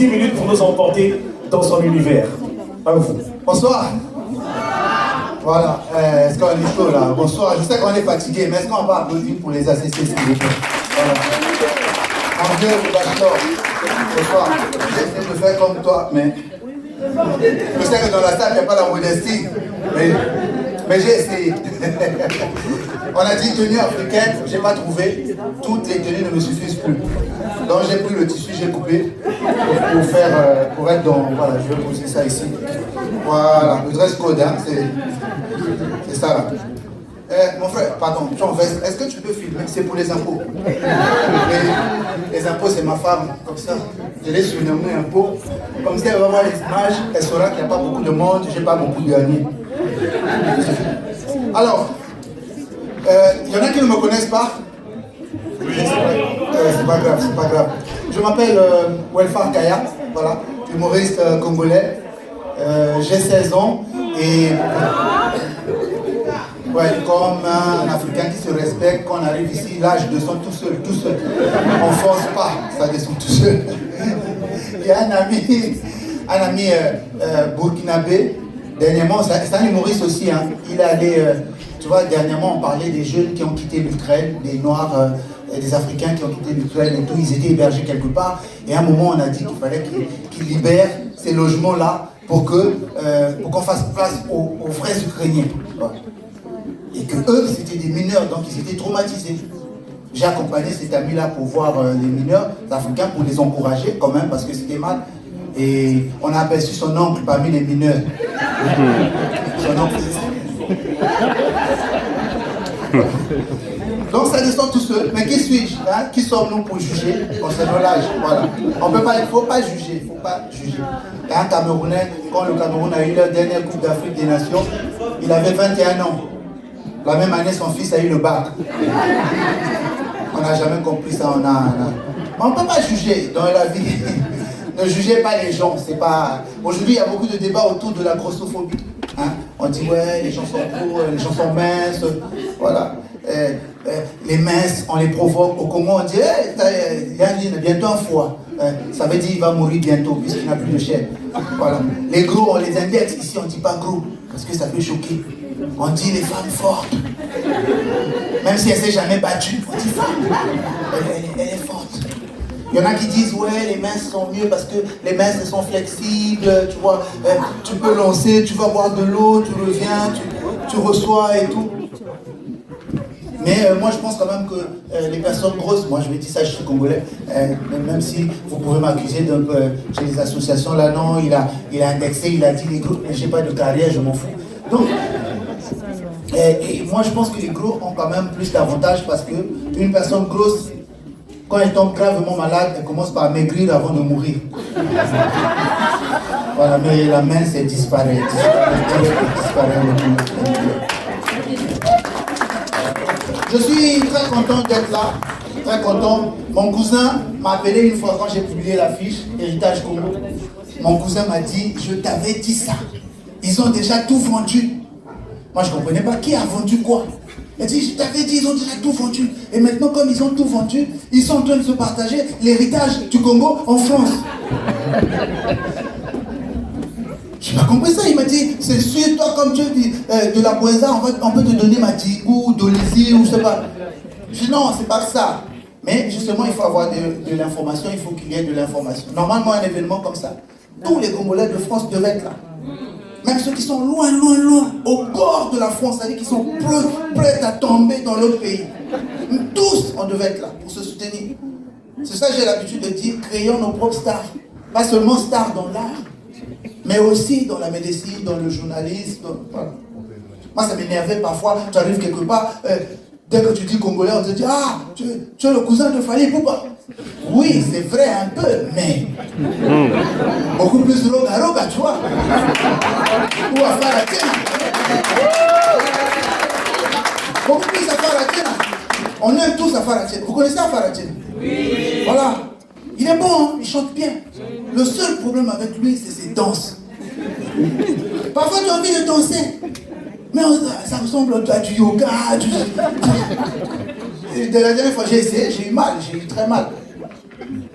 6 minutes pour nous emporter dans son univers. À vous. Bonsoir. Voilà, est-ce qu'on est chaud là? Bonsoir, je sais qu'on est fatigué, mais est-ce qu'on va applaudir pour les ACC s'il vous plaît? Voilà. André ou Bachelor, bonsoir. J'essaie de faire comme toi, mais je sais que dans la salle, il n'y a pas la modestie, mais j'ai essayé. On a dit tenue africaine, je n'ai pas trouvé. Toutes les tenues ne me suffisent plus. Donc j'ai pris le tissu, j'ai coupé pour être dans... Voilà, je vais poser ça ici. Voilà, le dress code, hein, c'est ça là. Mon frère, pardon, est-ce que tu peux filmer? C'est pour les impôts. Les impôts, c'est ma femme, comme ça. Je l'ai surnommé impôt. Comme ça, elle va voir les images, elle saura qu'il n'y a pas beaucoup de monde, je n'ai pas beaucoup de amis. Alors, il y en a qui ne me connaissent pas. C'est pas grave, c'est pas grave. Je m'appelle Welfar Kaya, voilà, humoriste congolais. J'ai 16 ans et ouais, comme un Africain qui se respecte, quand on arrive ici, l'âge descend tout seul. On ne force pas, ça descend tout seul. Il y a un ami burkinabé, dernièrement, c'est un humoriste aussi, hein. Il est allé, tu vois, dernièrement on parlait des jeunes qui ont quitté l'Ukraine, des Noirs, des Africains qui ont quitté l'Ukraine et tout, ils étaient hébergés quelque part. Et à un moment, on a dit qu'il fallait qu'ils libèrent ces logements-là pour qu'on fasse place aux vrais Ukrainiens. Voilà. Et que eux, c'était des mineurs, donc ils étaient traumatisés. J'ai accompagné cet ami-là pour voir les mineurs africains, pour les encourager quand même, parce que c'était mal. Et on a aperçu son oncle parmi les mineurs. Son oncle. Donc ça descend tout seul. Mais qui suis-je, hein? Qui sommes-nous pour juger concernant l'âge? Voilà. Il ne faut pas juger. Il y a un Camerounais, quand le Cameroun a eu leur dernière Coupe d'Afrique des Nations, il avait 21 ans. La même année, son fils a eu le bac. On n'a jamais compris ça. On ne peut pas juger dans la vie. Ne jugez pas les gens. Aujourd'hui, il y a beaucoup de débats autour de la grossophobie. Hein? On dit, ouais, les gens sont gros, les gens sont minces. Voilà. Les minces, on les provoque. Au Congo, on dit, hey, bientôt un foie. Ça veut dire qu'il va mourir bientôt, puisqu'il n'a plus de chair. Voilà. Les gros, on les indexe. Ici, on ne dit pas gros, parce que ça peut choquer. On dit les femmes fortes. Même si elle ne s'est jamais battue, on dit femme. Elle est forte. Il y en a qui disent, ouais, les minces sont mieux parce que les minces sont flexibles, tu vois, tu peux lancer, tu vas boire de l'eau, tu reviens, tu reçois et tout. Mais moi je pense quand même que les personnes grosses, moi je vais dire ça, je suis congolais, même si vous pouvez m'accuser d'un peu chez les associations, là non, il a indexé, il a dit les gros, mais j'ai pas de carrière, je m'en fous. Donc, et moi je pense que les gros ont quand même plus d'avantages parce que une personne grosse, quand elle tombe gravement malade, elle commence par maigrir avant de mourir. Voilà, mais la main c'est disparaît. Je suis très content d'être là, très content. Mon cousin m'a appelé une fois quand j'ai publié l'affiche Héritage Congo. Mon cousin m'a dit, je t'avais dit ça. Ils ont déjà tout vendu. Moi je ne comprenais pas qui a vendu quoi. Il a dit, je t'avais dit, ils ont déjà tout vendu. Et maintenant, comme ils ont tout vendu, ils sont en train de se partager l'héritage du Congo en France. Je n'ai pas compris ça. Il m'a dit, c'est sûr, toi, comme tu dis, de la Boisa, on peut te donner Matigou, Dolisie, ou je sais pas. Je dis, non, c'est pas ça. Mais justement, il faut avoir de l'information, il faut qu'il y ait de l'information. Normalement, un événement comme ça, tous les Congolais de France devaient être là. Même ceux qui sont loin, au bord de la France, c'est-à-dire qui sont prêts à tomber dans l'autre pays. Tous, on devait être là pour se soutenir. C'est ça que j'ai l'habitude de dire, créons nos propres stars. Pas seulement stars dans l'art, mais aussi dans la médecine, dans le journalisme. Voilà. Moi, ça m'énervait parfois. Tu arrives quelque part, dès que tu dis congolais, on te dit, ah, tu es le cousin de Fally Ipupa. Oui, c'est vrai un peu, mais beaucoup plus roga, tu vois. Ou à Faratina. Beaucoup plus à Faratina. On aime tous à Faratina. Vous connaissez à Faratina? Oui. Voilà. Il est bon, hein? Il chante bien. Le seul problème avec lui, c'est ses danses. Parfois, tu as envie de danser. Mais ça ressemble à du yoga. De la dernière fois, j'ai essayé, j'ai eu mal, j'ai eu très mal.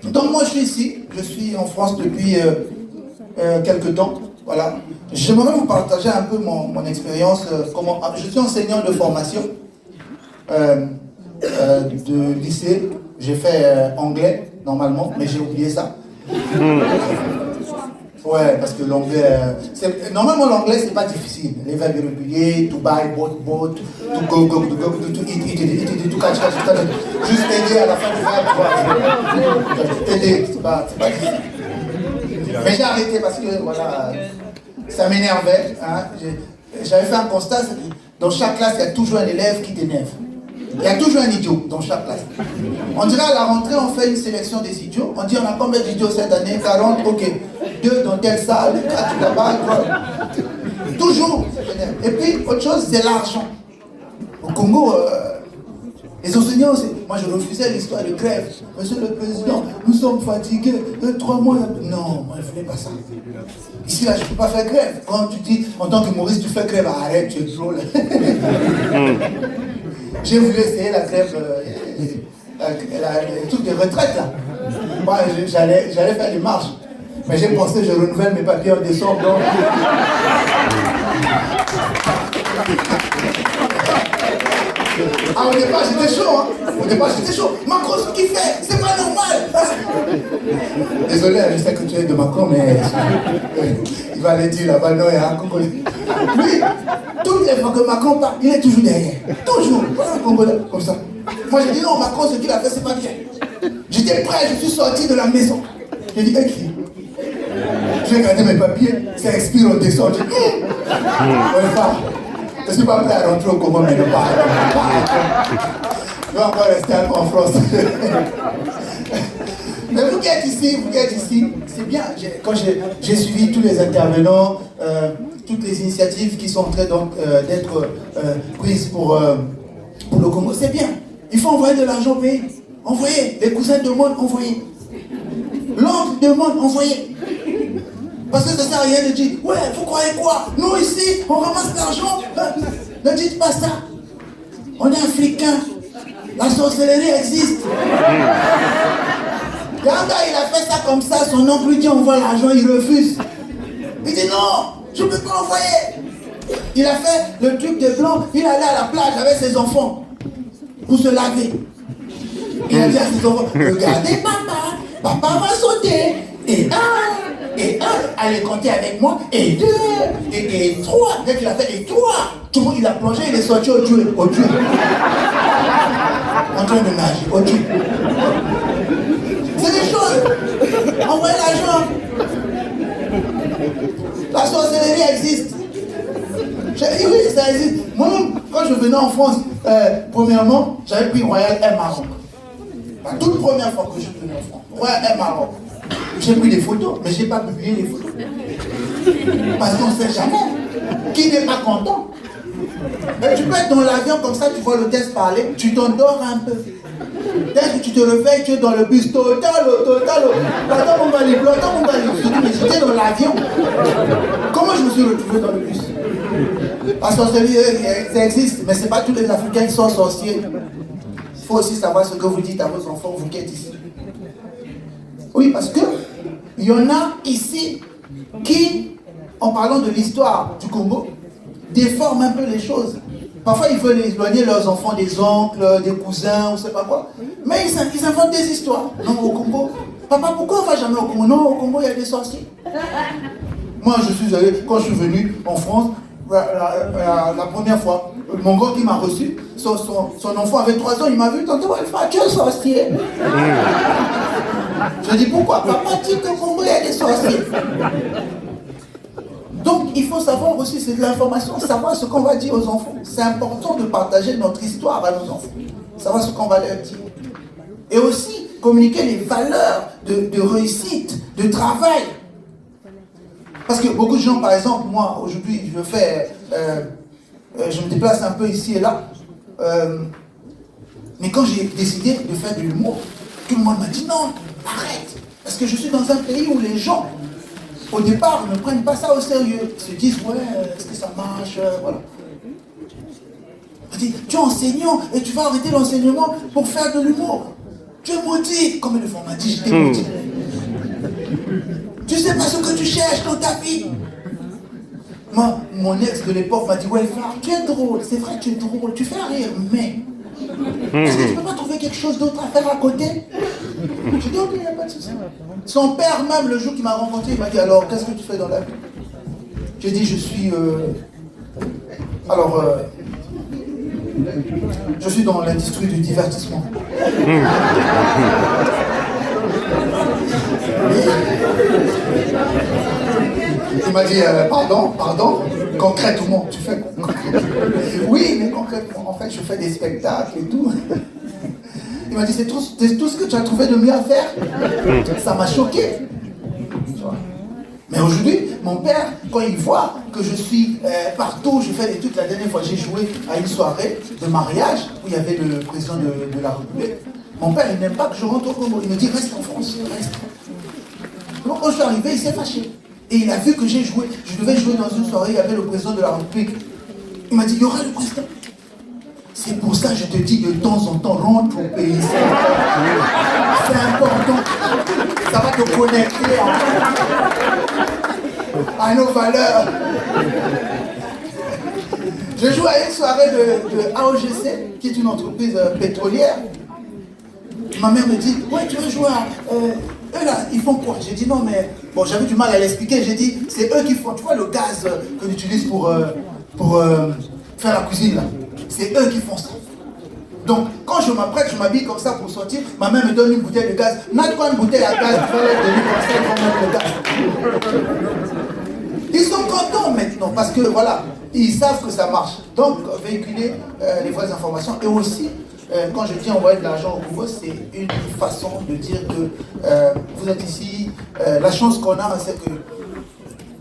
Donc moi, je suis ici, je suis en France depuis quelques temps. Voilà. J'aimerais vous partager un peu mon expérience. Je suis enseignant de formation de lycée. J'ai fait anglais, normalement, mais j'ai oublié ça. Ouais, parce que l'anglais... normalement, l'anglais, c'est pas difficile. Les verbes irréguliers, to buy, bought, to go, to eat, to catch, juste aider à la fin du verbe. Aider, c'est pas difficile. Mais j'ai arrêté parce que, voilà, ça m'énervait. Hein. J'avais fait un constat, c'est que dans chaque classe, il y a toujours un élève qui t'énerve. Il y a toujours un idiot dans chaque classe. On dirait à la rentrée, on fait une sélection des idiots. On dit on a combien d'idiots cette année? 40, ok. 2 dans telle salle, 4 là-bas. Toujours. Et puis, autre chose, c'est l'argent. Au Congo, les enseignants, moi je refusais l'histoire de grève. Monsieur le Président, nous sommes fatigués, 3 mois. Non, moi je ne voulais pas ça. Ici, là, je ne peux pas faire grève. Quand tu dis, en tant qu'humoriste, tu fais grève, arrête, tu es drôle. J'ai voulu essayer la grève, le truc de retraite là. Moi, j'allais faire des marches. Mais j'ai pensé, je renouvelle mes papiers en décembre. Donc... Ah, au départ, j'étais chaud, hein. Macron, ce qu'il fait, c'est pas normal. Désolé, je sais que tu es de Macron, mais il va aller dire là-bas, non, il y a un Congolais. Lui, toutes les fois que Macron parle, il est toujours derrière. Toujours. Voilà un Congolais, comme ça. Moi, j'ai dit non, Macron, ce qu'il a fait, c'est pas bien. J'étais prêt, je suis sorti de la maison. J'ai dit, écrit. J'ai regardé mes papiers, ça expire au décembre. J'ai dit, je ne suis pas prêt à rentrer au Congo, mais ne pas. Je vais encore rester en France. Mais vous qui êtes ici, c'est bien. Quand j'ai suivi tous les intervenants, toutes les initiatives qui sont en train d'être prises pour le Congo, c'est bien. Il faut envoyer de l'argent au pays. Envoyez. Les cousins demandent, envoyez. L'oncle demande, envoyez. Parce que ça ne sert à rien de dire, ouais, vous croyez quoi? Nous ici, on ramasse l'argent. Ne dites pas ça. On est africains. La sorcellerie existe. Il y a un gars, il a fait ça comme ça. Son oncle lui dit, envoie l'argent, il refuse. Il dit, non, je ne peux pas envoyer. Il a fait le truc de blanc. Il allait à la plage avec ses enfants pour se laver. Il a dit à ses enfants, regardez papa va sauter. Et allez compter avec moi, et 2, et 3, dès qu'il a fait, et 3, tout le monde il a plongé, il est sorti au Dieu. En train de nager, au Dieu. C'est des choses. Envoyez l'argent. La sorcellerie existe. Oui, ça existe. Moi-même, quand je venais en France, premièrement, j'avais pris Royal Air Maroc. La toute première fois que je venais en France, Royal Air Maroc. J'ai pris des photos, mais je n'ai pas publié les photos. Parce qu'on ne sait jamais. Qui n'est pas content? Mais tu peux être dans l'avion comme ça, tu vois l'hôtesse parler, tu t'endors un peu. Dès que tu te réveilles, tu es dans le bus, totalo. Attends mon valise. Je dis, mais j'étais dans l'avion. Comment je me suis retrouvé dans le bus? La sorcellerie, ça existe, mais ce n'est pas tous les Africains qui sont sorciers. Il faut aussi savoir ce que vous dites à vos enfants, vous qui êtes ici. Oui, parce que il y en a ici qui, en parlant de l'histoire du Congo, déforment un peu les choses. Parfois, ils veulent éloigner leurs enfants des oncles, des cousins, ou je ne sais pas quoi. Mais ils inventent des histoires. Non, au Congo. Papa, pourquoi on ne va jamais au Congo? Non, au Congo, il y a des sorciers. Moi, quand je suis venu en France, la première fois, mon grand qui m'a reçu, son enfant avait 3 ans, il m'a vu, tantôt, il fait, tu es sorcier. Je dis pourquoi? Papa dit que Congo il y a des sorciers. Donc il faut savoir aussi, c'est de l'information, savoir ce qu'on va dire aux enfants. C'est important de partager notre histoire à nos enfants. Savoir ce qu'on va leur dire. Et aussi communiquer les valeurs de réussite, de travail. Parce que beaucoup de gens, par exemple, moi aujourd'hui je me déplace un peu ici et là. Mais quand j'ai décidé de faire de l'humour, tout le monde m'a dit non, arrête. Parce que je suis dans un pays où les gens, au départ, ne prennent pas ça au sérieux. Ils se disent, ouais, est-ce que ça marche? Voilà. On dit, tu es enseignant et tu vas arrêter l'enseignement pour faire de l'humour. Tu es maudit. Combien de fois on m'a dit, j'étais maudit. Tu sais pas ce que tu cherches dans ta vie. Moi, mon ex de l'époque m'a dit, ouais, frère, tu es drôle, c'est vrai, tu es drôle, tu fais rire, mais est-ce que tu peux pas trouver quelque chose d'autre à faire à côté? J'ai dit, ok, il n'y a pas de souci. Son père, même le jour qu'il m'a rencontré, il m'a dit, alors, qu'est-ce que tu fais dans la vie? J'ai dit, je suis dans l'industrie du divertissement. Il m'a dit, pardon, concrètement, tu fais quoi? Oui, mais concrètement, en fait, je fais des spectacles et tout. Il m'a dit, c'est tout ce que tu as trouvé de mieux à faire? Ça m'a choqué. Mais aujourd'hui, mon père, quand il voit que je suis partout, je fais des trucs, la dernière fois, j'ai joué à une soirée de mariage où il y avait le président de la République. Mon père, il n'aime pas que je rentre au Congo. Il me dit, reste en France, reste. Donc quand je suis arrivé, il s'est fâché. Et il a vu que j'ai joué. Je devais jouer dans une soirée, il y avait le président de la République. Il m'a dit, il y aura le président. C'est pour ça que je te dis de temps en temps, rentre au pays. C'est important. Ça va te connecter à nos valeurs. Je joue à une soirée de AOGC, qui est une entreprise pétrolière. Ma mère me dit, ouais, tu veux jouer à... eux là, ils font quoi? J'ai dit non, mais... Bon, j'avais du mal à l'expliquer. J'ai dit, c'est eux qui font, tu vois, le gaz qu'on utilise pour faire la cuisine là. C'est eux qui font ça. Donc, quand je m'apprête, je m'habille comme ça pour sortir, ma mère me donne une bouteille de gaz. N'a quoi une bouteille à gaz, il faut leur donner comme ça, ils vont mettre le gaz. Ils sont contents maintenant, parce que voilà, ils savent que ça marche. Donc, véhiculer les vraies informations. Et aussi, quand je dis envoyer de l'argent au Congo, c'est une façon de dire que vous êtes ici. La chance qu'on a, c'est que,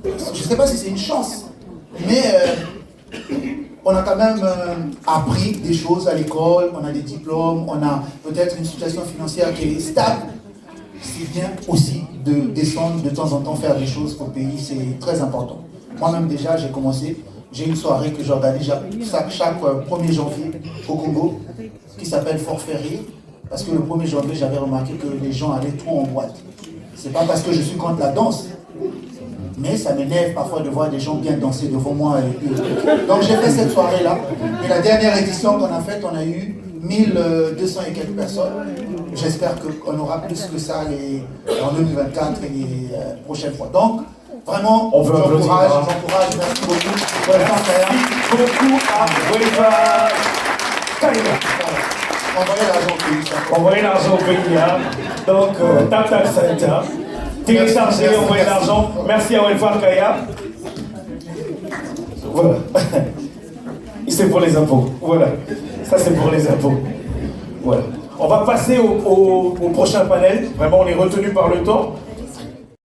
je ne sais pas si c'est une chance, mais on a quand même appris des choses à l'école, on a des diplômes, on a peut-être une situation financière qui est stable. C'est bien aussi de descendre de temps en temps faire des choses au pays, c'est très important. Moi-même déjà, j'ai commencé, j'ai une soirée que j'organise chaque 1er janvier au Congo, qui s'appelle Forfait Rire, parce que le 1er janvier, j'avais remarqué que les gens allaient trop en boîte. C'est pas parce que je suis contre la danse, mais ça m'énerve parfois de voir des gens bien danser devant moi. Donc j'ai fait cette soirée-là. Et la dernière édition qu'on a faite, on a eu 1200 et quelques personnes. J'espère qu'on aura plus que ça en 2024 et les prochaines fois. Donc, vraiment, j'encourage, merci beaucoup. Beaucoup à Wefa Kaya. Envoyez l'argent au pays. Donc, tap center. Téléchargez, envoyez l'argent. Merci à Wefa Kaya. Voilà. C'est pour les impôts. Voilà. Ça, c'est pour les impôts. Voilà. On va passer au prochain panel. Vraiment, on est retenu par le temps.